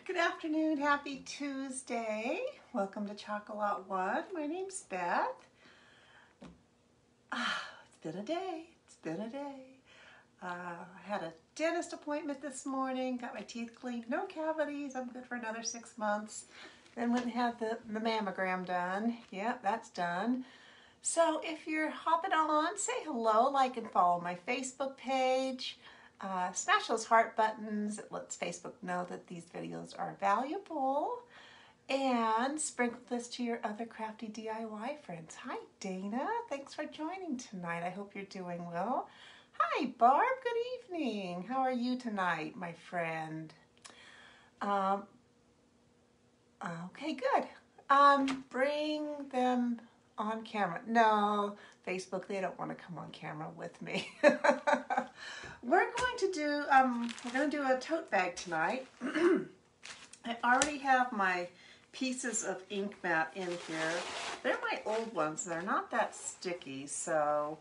Good afternoon, happy Tuesday. Welcome to Chocolate One. My name's Beth. It's been a day. I had a dentist appointment this morning, got my teeth cleaned, no cavities, I'm good for another 6 months. Then went and had the mammogram done. Yep, that's done. So if you're hopping on, say hello, like and follow my Facebook page. Smash those heart buttons. It lets Facebook know that these videos are valuable. And sprinkle this to your other crafty DIY friends. Hi, Dana. Thanks for joining tonight. I hope you're doing well. Hi, Barb. Good evening. How are you tonight, my friend? Okay, good. Bring them on camera. No, Facebook, they don't want to come on camera with me. We're going to do a tote bag tonight. I already have my pieces of ink mat in here. They're my old ones. They're not that sticky, so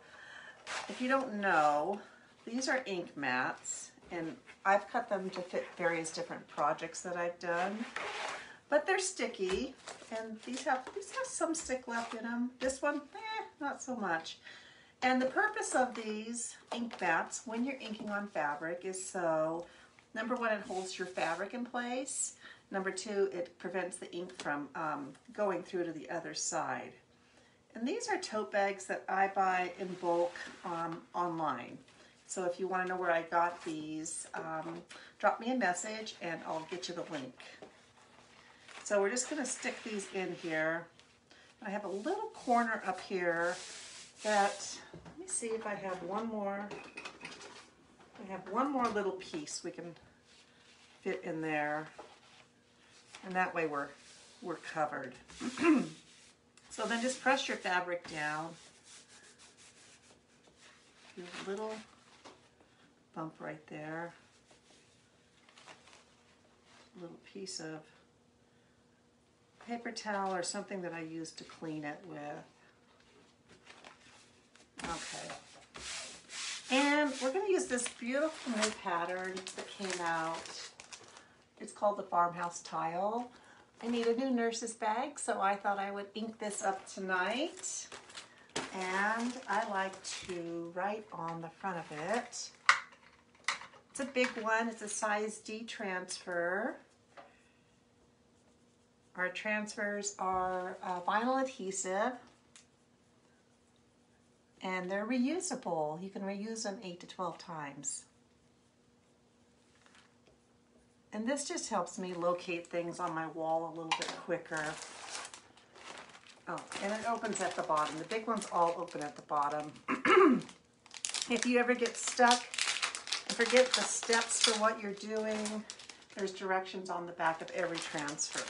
if you don't know, these are ink mats, and I've cut them to fit various different projects that I've done. But they're sticky, and these have some stick left in them. This one, not so much. And the purpose of these ink mats when you're inking on fabric is so, number one, it holds your fabric in place. Number two, it prevents the ink from going through to the other side. And these are tote bags that I buy in bulk online. So if you want to know where I got these, drop me a message and I'll get you the link. So we're just going to stick these in here. I have a little corner up here that, let me see if I have one more. I have one more little piece we can fit in there. And that way we're covered. So then just press your fabric down. Do a little bump right there. A little piece of paper towel or something that I use to clean it with. Okay. And we're going to use this beautiful new pattern that came out. It's called the Farmhouse Tile. I need a new nurse's bag, so I thought I would ink this up tonight. And I like to write on the front of it. It's a big one. It's a size D transfer. Our transfers are vinyl adhesive, and they're reusable. You can reuse them 8 to 12 times. And this just helps me locate things on my wall a little bit quicker. Oh, and it opens at the bottom. The big ones all open at the bottom. If you ever get stuck and forget the steps for what you're doing, there's directions on the back of every transfer.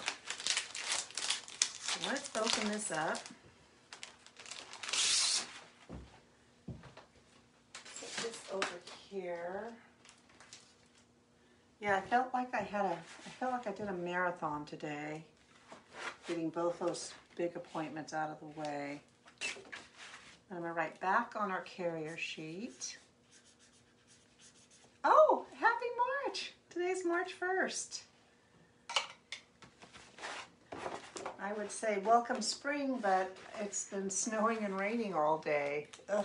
So let's open this up. Put this over here. Yeah, I felt like I did a marathon today, getting both those big appointments out of the way. And I'm going to write back on our carrier sheet. Oh, happy March! Today's March 1st. I would say welcome spring, but it's been snowing and raining all day. Ugh.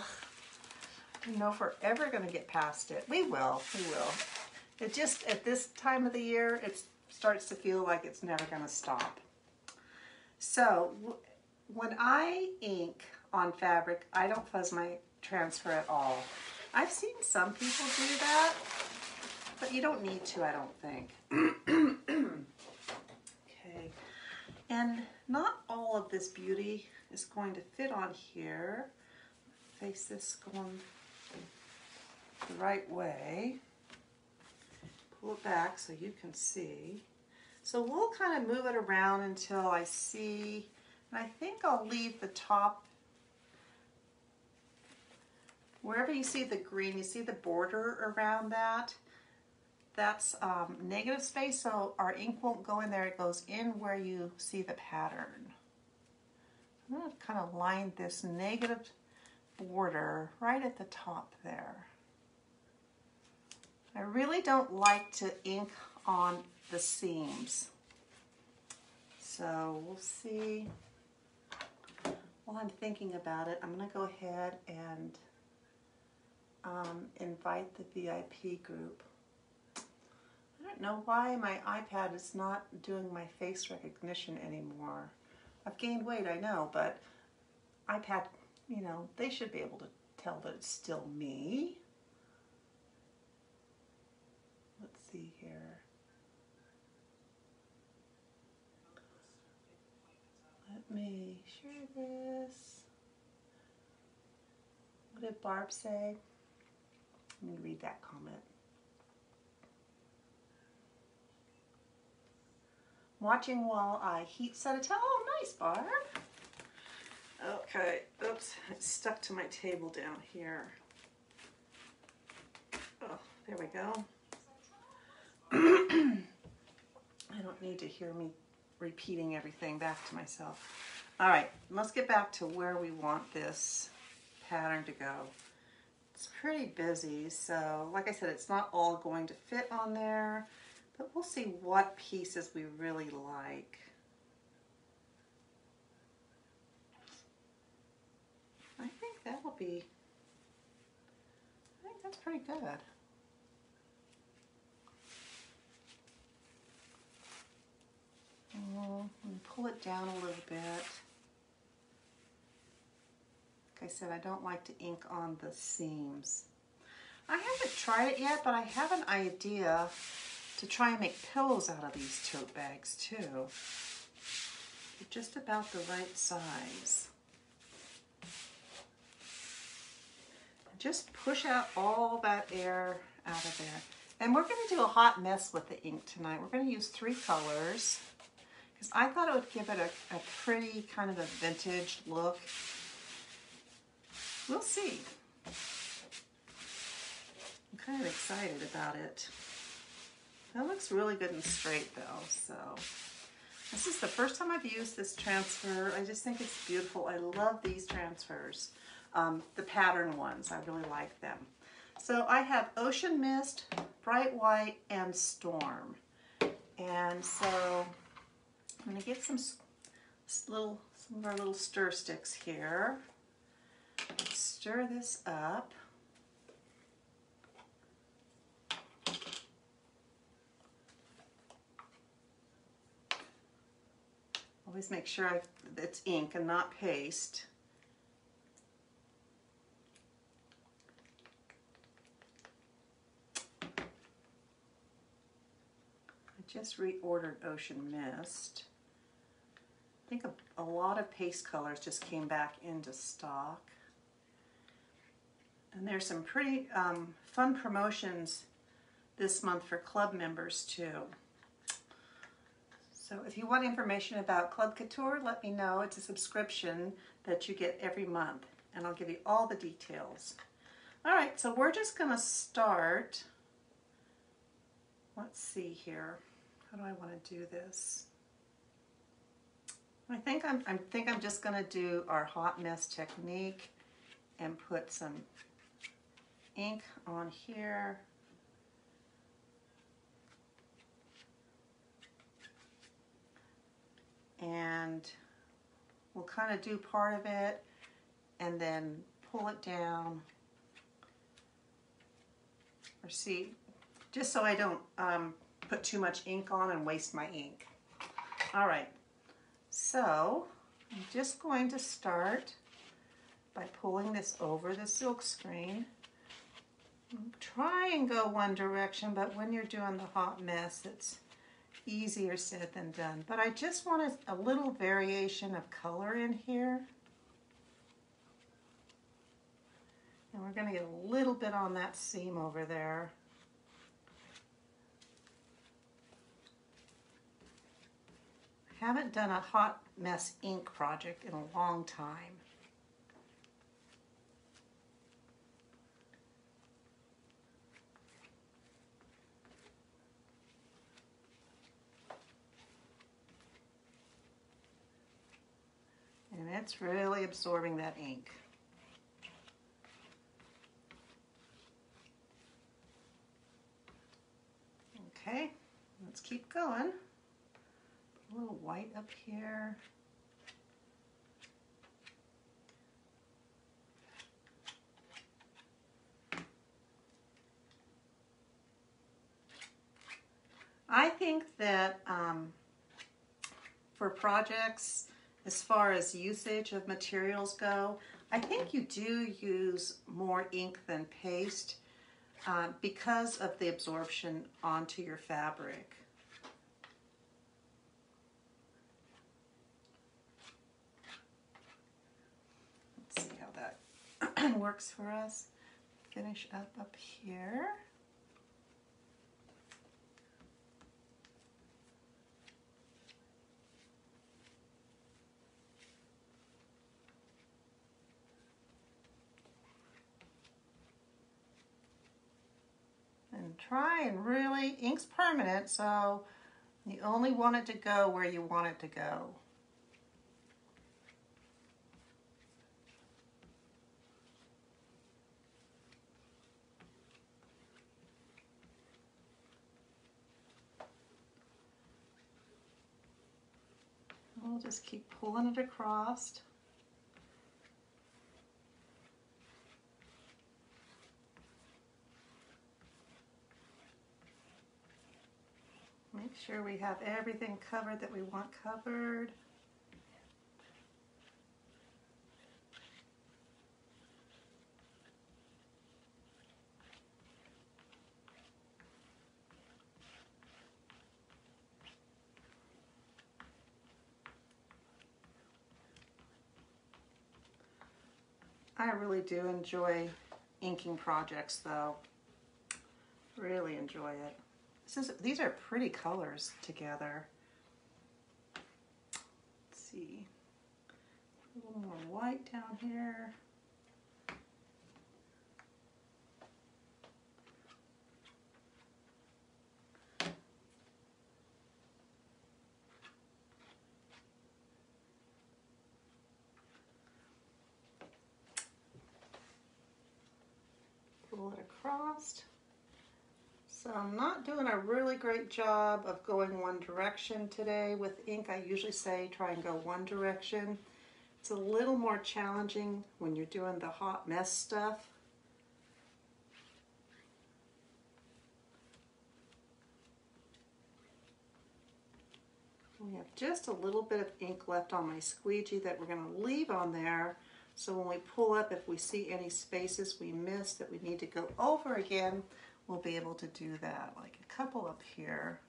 I don't know if we're ever going to get past it. We will. It just, at this time of the year, it starts to feel like it's never going to stop. So, when I ink on fabric, I don't fuzz my transfer at all. I've seen some people do that, but you don't need to, I don't think. Okay, and not all of this beauty is going to fit on here. Face this going the right way. Pull it back so you can see. So we'll kind of move it around until I see, and I think I'll leave the top, wherever you see the green, you see the border around that, that's negative space, so our ink won't go in there, it goes in where you see the pattern. I'm going to kind of line this negative border right at the top there. I really don't like to ink on the seams. So we'll see. While I'm thinking about it, I'm going to go ahead and invite the VIP group. I don't know why my iPad is not doing my face recognition anymore. I've gained weight, I know, but iPad, you know, they should be able to tell that it's still me. Let's see here. Let me share this. What did Barb say? Let me read that comment. Watching while I heat set a towel. Oh, nice, Barb. Okay, oops, it's stuck to my table down here. Oh, there we go. I don't need to hear me repeating everything back to myself. All right, let's get back to where we want this pattern to go. It's pretty busy, so like I said, it's not all going to fit on there, but we'll see what pieces we really like. I think that'll be, I think that's pretty good. Let me pull it down a little bit. Like I said, I don't like to ink on the seams. I haven't tried it yet, but I have an idea to try and make pillows out of these tote bags too. They're just about the right size. Just push out all that air out of there. And we're going to do a hot mess with the ink tonight. We're going to use 3 colors because I thought it would give it a pretty kind of a vintage look. We'll see. I'm kind of excited about it. That looks really good and straight though, so. This is the first time I've used this transfer. I just think it's beautiful. I love these transfers. The pattern ones, I really like them. So I have Ocean Mist, Bright White, and Storm. And so I'm gonna get some of our little stir sticks here. Stir this up. Always make sure it's ink and not paste. I just reordered Ocean Mist. I think a lot of paste colors just came back into stock. And there's some pretty fun promotions this month for club members too. So if you want information about Club Couture, let me know. It's a subscription that you get every month, and I'll give you all the details. All right, so we're just gonna start. Let's see here. How do I want to do this? I think I'm just gonna do our hot mess technique and put some ink on here. And we'll kind of do part of it and then pull it down. Or see, just so I don't put too much ink on and waste my ink. All right, so I'm just going to start by pulling this over the silk screen. Try and go one direction, but when you're doing the hot mess, it's easier said than done. But I just want a little variation of color in here. And we're going to get a little bit on that seam over there. I haven't done a hot mess ink project in a long time. And it's really absorbing that ink. Okay, let's keep going. A little white up here. I think that for projects, as far as usage of materials go, I think you do use more ink than paste because of the absorption onto your fabric. Let's see how that works for us. Finish up here. And try and really, ink's permanent, so you only want it to go where you want it to go. We'll just keep pulling it across. Make sure we have everything covered that we want covered. I really do enjoy inking projects though. Really enjoy it. These are pretty colors together. Let's see. A little more white down here. Pull it across. So I'm not doing a really great job of going one direction today. With ink, I usually say try and go one direction. It's a little more challenging when you're doing the hot mess stuff. We have just a little bit of ink left on my squeegee that we're going to leave on there. So when we pull up, if we see any spaces we missed that we need to go over again, we'll be able to do that. Like a couple up here.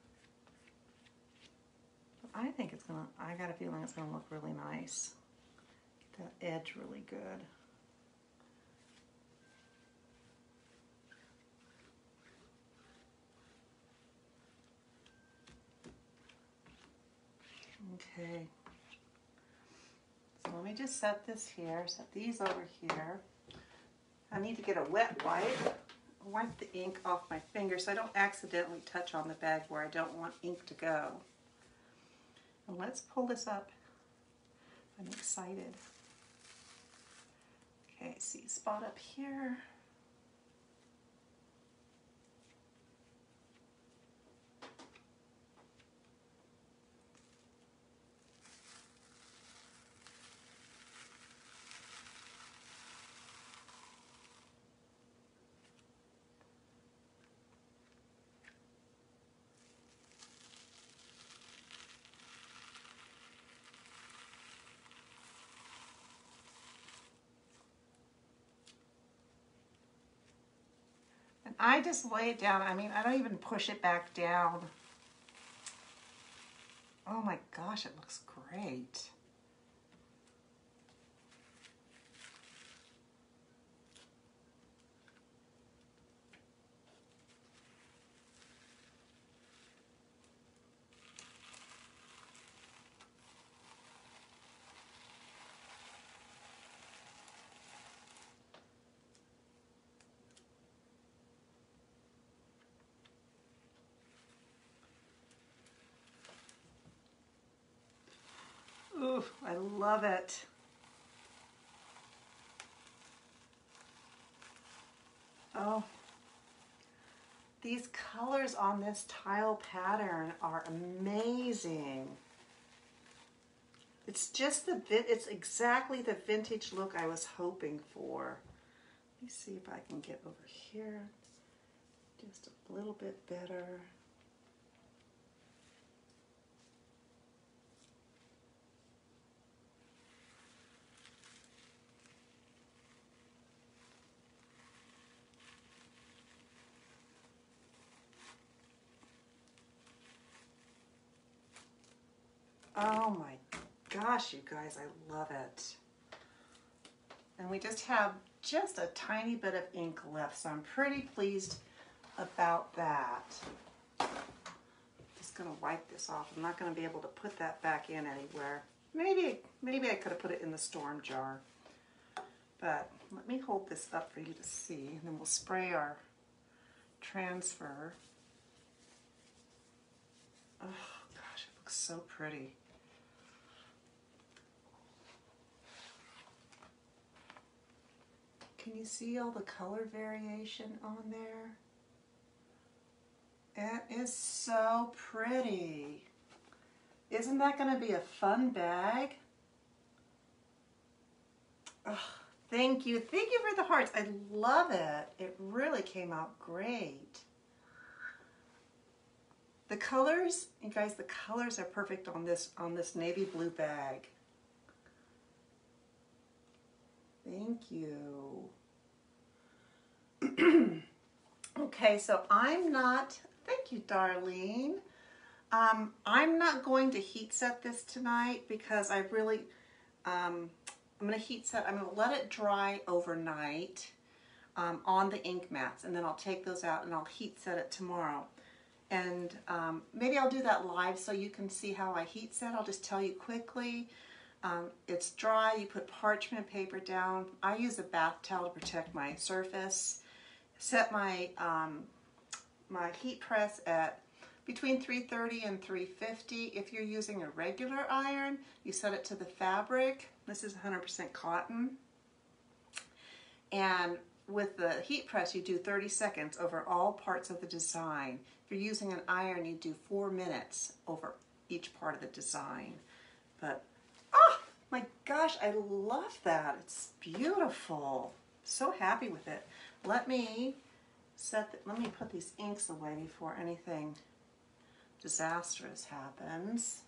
I think it's gonna, I got a feeling it's gonna look really nice. Get that edge really good. Okay. So let me just set this here, set these over here. I need to get a wet wipe. Wipe the ink off my finger so I don't accidentally touch on the bag where I don't want ink to go. And let's pull this up. I'm excited. Okay, see a spot up here. I just lay it down. I mean, I don't even push it back down. Oh my gosh, it looks great. Ooh, I love it. Oh, These colors on this tile pattern are amazing. It's it's exactly the vintage look I was hoping for. Let me see if I can get over here just a little bit better. Oh my gosh, you guys, I love it. And we just have just a tiny bit of ink left, so I'm pretty pleased about that. Just gonna wipe this off. I'm not gonna be able to put that back in anywhere. Maybe I could have put it in the storm jar. But let me hold this up for you to see, and then we'll spray our transfer. Oh gosh, it looks so pretty. Can you see all the color variation on there? It is so pretty. Isn't that going to be a fun bag? Oh, thank you. Thank you for the hearts. I love it. It really came out great. The colors, you guys, the colors are perfect on this navy blue bag. Thank you. Okay, so thank you, Darlene. I'm not going to heat set this tonight because I'm going to let it dry overnight on the ink mats, and then I'll take those out and I'll heat set it tomorrow. And maybe I'll do that live so you can see how I heat set. I'll just tell you quickly. It's dry, you put parchment paper down. I use a bath towel to protect my surface. Set my my heat press at between 330 and 350. If you're using a regular iron, you set it to the fabric. This is 100% cotton. And with the heat press, you do 30 seconds over all parts of the design. If you're using an iron, you do 4 minutes over each part of the design. But, oh my gosh, I love that. It's beautiful. So happy with it. Let me put these inks away before anything disastrous happens.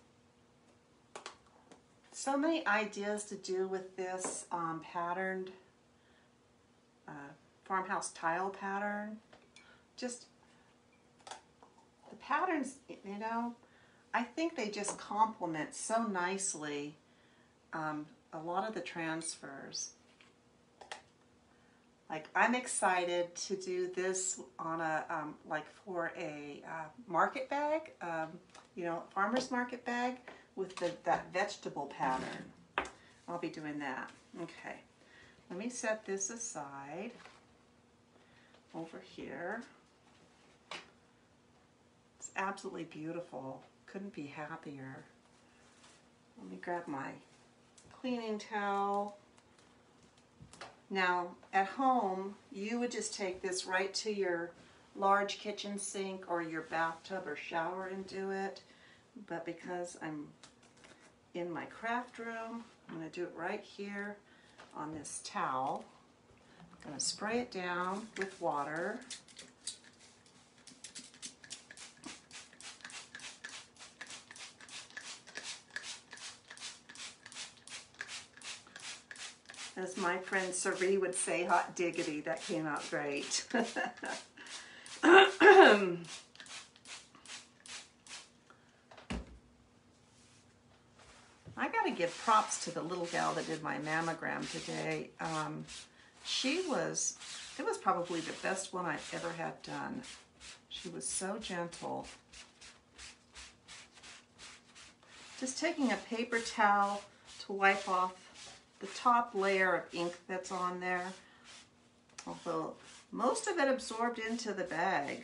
So many ideas to do with this patterned farmhouse tile pattern. Just the patterns, you know, I think they just complement so nicely a lot of the transfers. Like, I'm excited to do this on a like for a market bag, you know, farmer's market bag with that vegetable pattern. I'll be doing that. Okay, let me set this aside over here. It's absolutely beautiful. Couldn't be happier. Let me grab my cleaning towel. Now, at home, you would just take this right to your large kitchen sink or your bathtub or shower and do it. But because I'm in my craft room, I'm going to do it right here on this towel. I'm going to spray it down with water. As my friend Sari would say, hot diggity, that came out great. I got to give props to the little gal that did my mammogram today. It was probably the best one I've ever had done. She was so gentle. Just taking a paper towel to wipe off the top layer of ink that's on there, although most of it absorbed into the bag,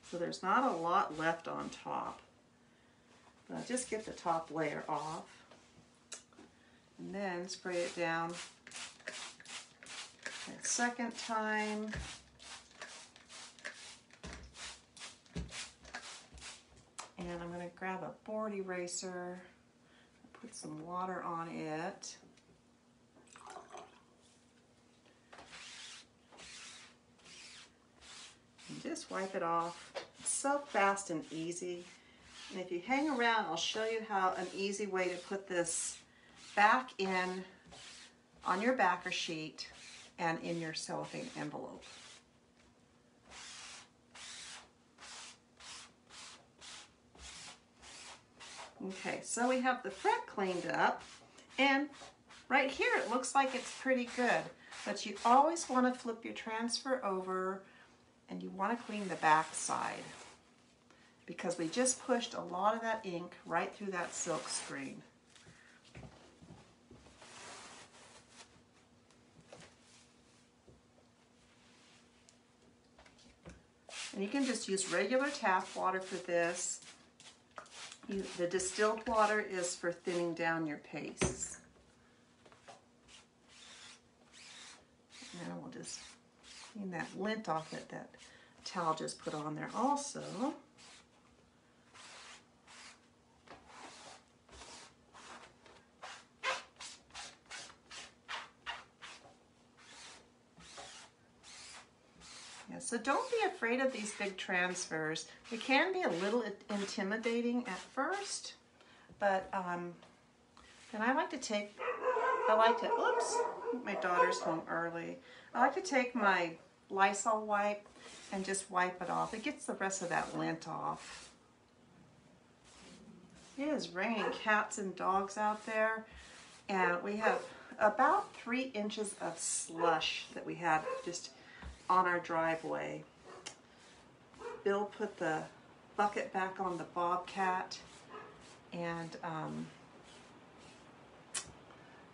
so there's not a lot left on top. But I'll just get the top layer off and then spray it down a second time. eraser. Put some water on it. And just wipe it off. It's so fast and easy. And if you hang around, I'll show you how an easy way to put this back in on your backer sheet and in your cellophane envelope. Okay, so we have the front cleaned up, and right here it looks like it's pretty good, but you always want to flip your transfer over and you want to clean the back side because we just pushed a lot of that ink right through that silk screen. And you can just use regular tap water for this. The distilled water is for thinning down your paste. Now we'll just clean that lint off that towel just put on there also. Yeah, so don't be afraid of these big transfers. They can be a little intimidating at first, but then I like to, oops, my daughter's home early. I like to take my Lysol wipe and just wipe it off. It gets the rest of that lint off. It is raining cats and dogs out there, and we have about 3 inches of slush that we had just on our driveway. Bill put the bucket back on the Bobcat and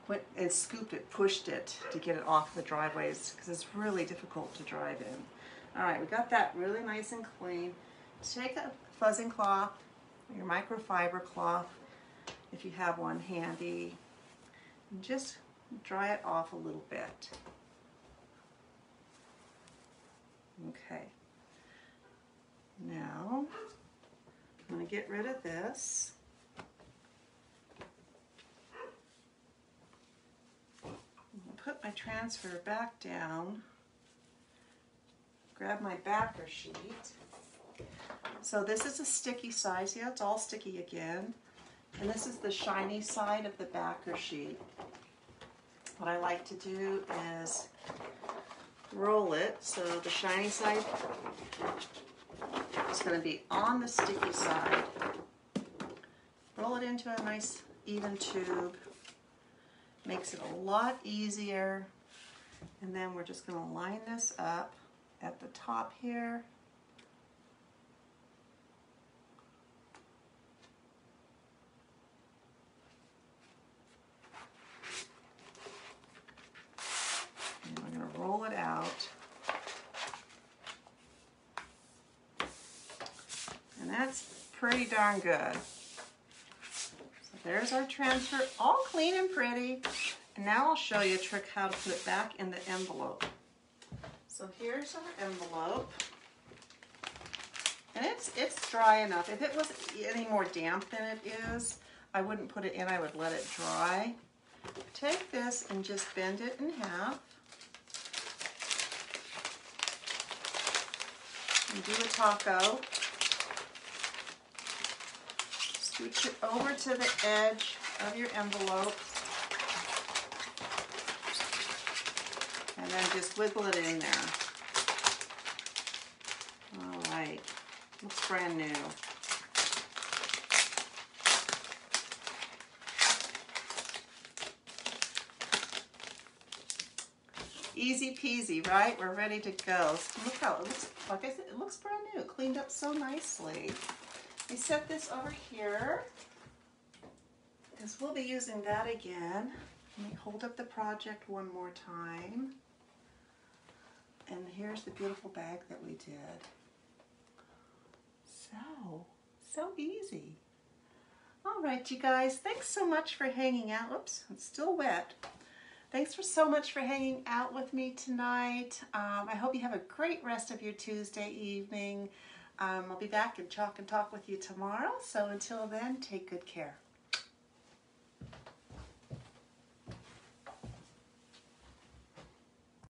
went and scooped it, pushed it to get it off the driveways because it's really difficult to drive in. All right, we got that really nice and clean. Take a fuzzing cloth, your microfiber cloth, if you have one handy, and just dry it off a little bit. Okay, now I'm going to get rid of this. I'll put my transfer back down, grab my backer sheet. So this is a sticky side, yeah, it's all sticky again. And this is the shiny side of the backer sheet. What I like to do is roll it so the shiny side is going to be on the sticky side. Roll it into a nice even tube. Makes it a lot easier. And then we're just going to line this up at the top here. Roll it out, and that's pretty darn good. So there's our transfer, all clean and pretty. And now I'll show you a trick how to put it back in the envelope. So here's our envelope, and it's dry enough. If it was any more damp than it is, I wouldn't put it in, I would let it dry. Take this and just bend it in half. And do a taco. Scooch it over to the edge of your envelope. And then just wiggle it in there. All right, looks brand new. Easy peasy, right? We're ready to go. So look how it looks. Like I said, it looks brand new. It cleaned up so nicely. We set this over here because we'll be using that again. Let me hold up the project one more time. And here's the beautiful bag that we did. So easy. All right, you guys, thanks so much for hanging out. Oops, it's still wet. Thanks so much for hanging out with me tonight. I hope you have a great rest of your Tuesday evening. I'll be back and talk with you tomorrow. So until then, take good care.